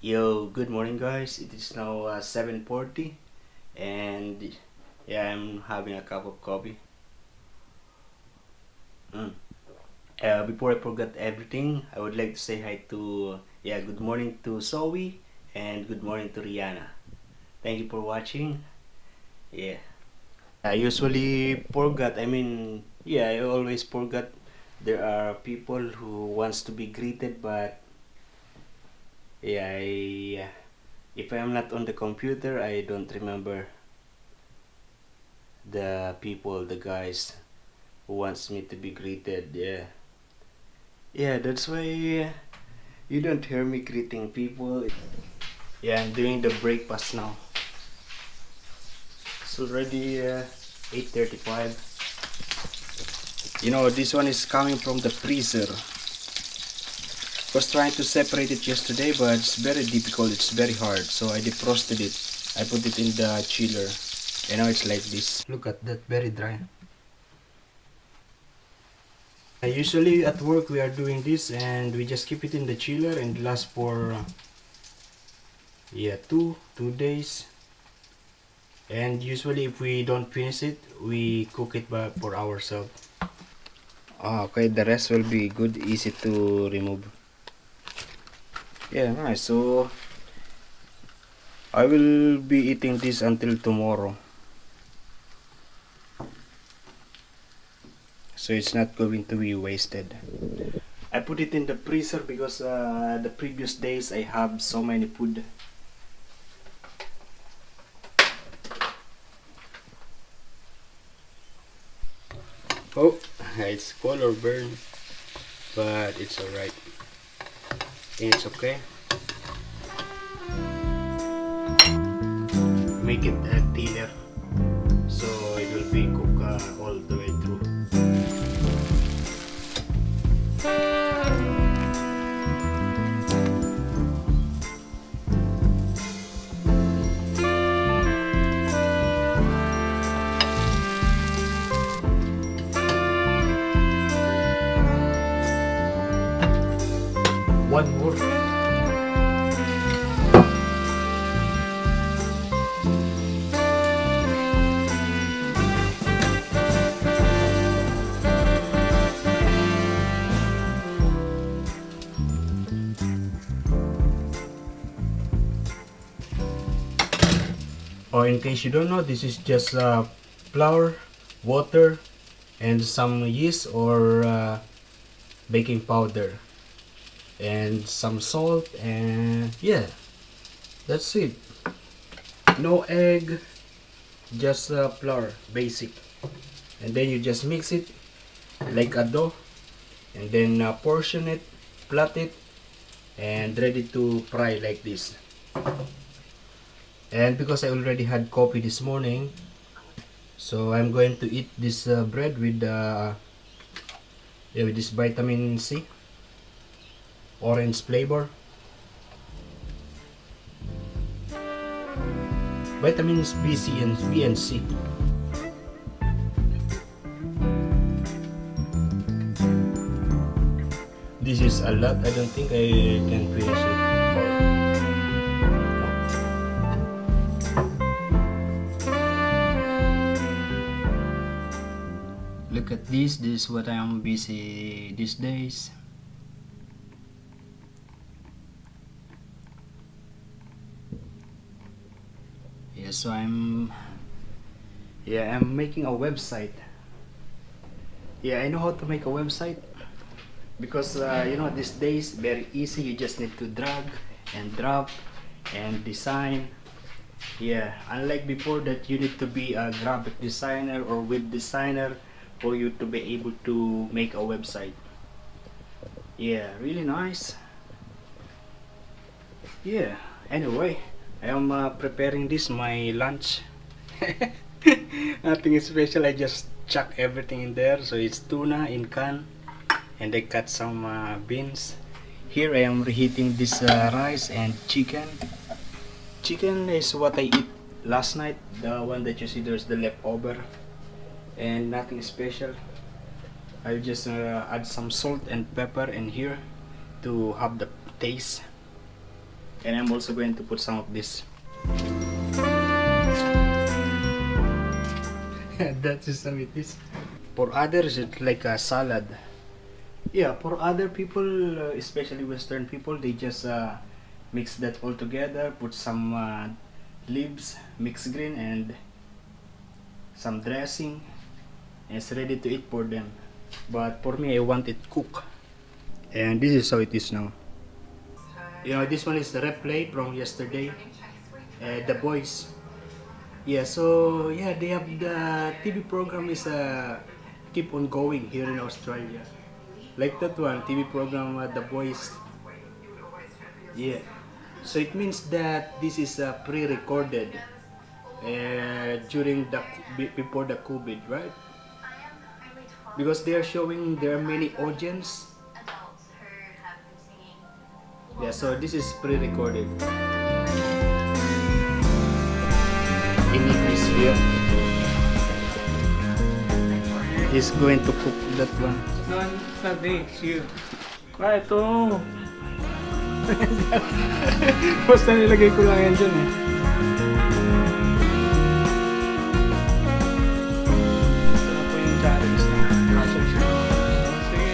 Yo, good morning guys. It is now 7:40 and yeah, I'm having a cup of coffee. Mm. Before I forget everything, I would like to say hi to good morning to Zoe and good morning to Rihanna. Thank you for watching. Yeah. I usually forget. I always forget there are people who wants to be greeted, but yeah, if I am not on the computer, I don't remember the people, the guys who wants me to be greeted. Yeah, that's why you don't hear me greeting people. Yeah, I'm doing the breakfast now. It's already 8:35. This one is coming from the freezer. Was trying to separate it yesterday, but it's very difficult. It's very hard, so I defrosted it. I put it in the chiller, and now it's like this. Look at that, very dry. Usually at work we are doing this, and we just keep it in the chiller and last for two days. And usually if we don't finish it, we cook it back for ourselves. Okay, the rest will be good, easy to remove. Yeah, nice. So I will be eating this until tomorrow, so it's not going to be wasted. I put it in the freezer because the previous days I have so many food. Oh, it's color burn, but it's alright. It's okay. Make it thinner so it will be cooked all the way through. One more. Or in case you don't know, this is just flour, water, and some yeast or baking powder, and some salt, and yeah, that's it. No egg, just flour, basic. And then you just mix it like a dough, and then portion it, flat it, and ready to fry like this. And because I already had coffee this morning, so I'm going to eat this bread with this vitamin C, orange flavor. Vitamins B, C, and B and C. This is a lot. I don't think I can finish it. Look at this. This is what I am busy these days. Yeah, so I'm making a website. Yeah, I know how to make a website because these days very easy. You just need to drag and drop and design. Yeah, unlike before that you need to be a graphic designer or web designer for you to be able to make a website. Yeah, really nice. Yeah, anyway, I am preparing this my lunch. Nothing special, I just chuck everything in there. So it's tuna in can, and I cut some beans. Here I am reheating this rice and chicken. Chicken is what I eat last night, the one that you see there's the leftover, and nothing special. I'll just add some salt and pepper in here to have the taste. And I'm also going to put some of this. That's just some of this. For others, it's like a salad. Yeah, for other people, especially Western people, they just mix that all together, put some leaves, mixed green, and some dressing, and it's ready to eat for them. But for me, I want it cooked. And this is how it is now. You know, this one is the replay from yesterday. The boys. Yeah, so yeah, they have the TV program is keep on going here in Australia. Like that one, TV program, The Boys. Yeah. So it means that this is pre-recorded during before the COVID, right? Because they are showing there are many audience. Yeah, so this is pre-recorded in English here. He's going to cook that one. No, it's not me, it's you. Ito. Basta nilagay ko lang yan dyan eh. Ito na po yung challenge na kasal siya. Sige,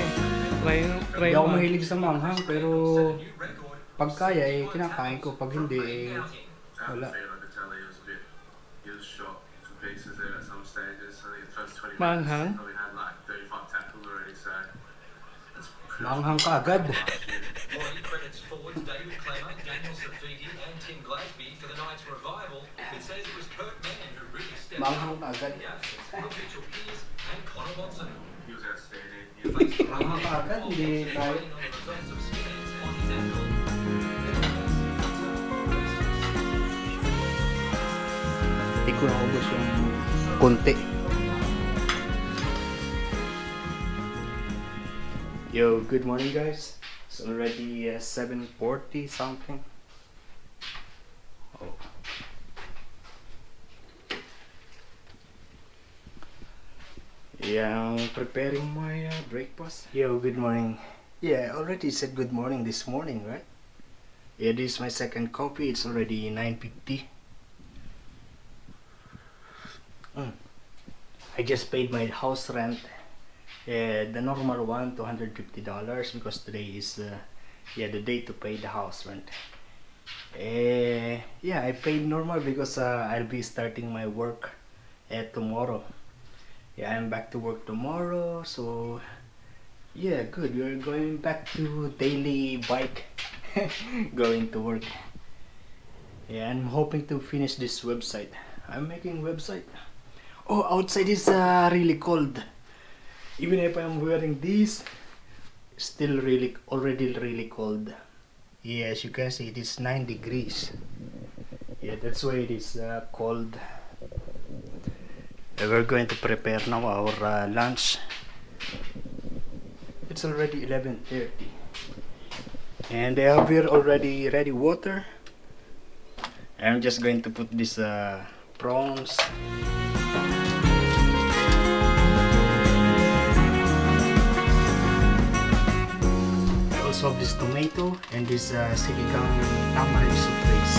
try Hindi ako mo. mahilig sa manghang, pero pag kaya eh, kinakain ko. Pag hindi eh, wala. Manghang? Manghang ka agad. Manghang ka agad. Manghang ka agad, hindi tayo. Hindi ko naubos yung konti. Yo, good morning guys. It's already 7:40 something. Oh. Yeah, I'm preparing my breakfast. Yo, good morning. Yeah, I already said good morning this morning, right? Yeah, this is my second coffee. It's already 9:50. I just paid my house rent. The normal one, $250, because today is the day to pay the house rent. Yeah, I paid normal because I'll be starting my work tomorrow. Yeah, I'm back to work tomorrow, so yeah, good. We're going back to daily bike going to work. Yeah, I'm hoping to finish this website. I'm making website. Oh, outside is really cold. Even if I'm wearing this, still already really cold. Yeah, as you can see, it is 9 degrees. Yeah, that's why it is cold. We're going to prepare now our lunch. It's already 11:30. And I have here already ready water. I'm just going to put this prawns. Also have this tomato and this siligang tamarind soup base.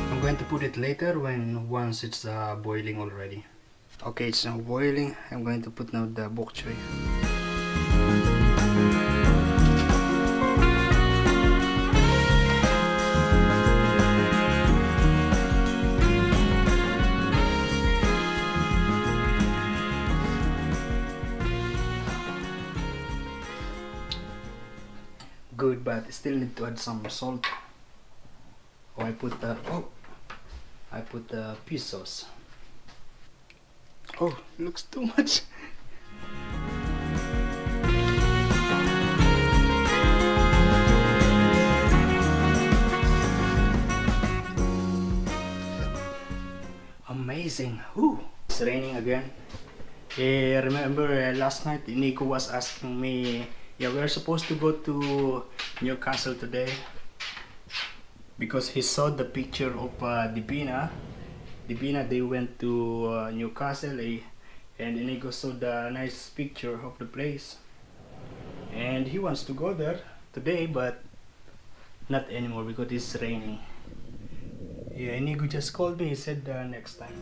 I'm going to put it later once it's boiling already. Okay, it's now boiling. I'm going to put now the bok choy. Good, but I still need to add some salt. Oh, I put pea sauce. Oh, looks too much. Amazing. Whew. It's raining again. Remember last night Nico was asking me, yeah, we're supposed to go to Newcastle today because he saw the picture of Divina. They went to Newcastle. And Inigo saw the nice picture of the place. And he wants to go there today, but not anymore because it's raining. Yeah, Inigo just called me. He said next time.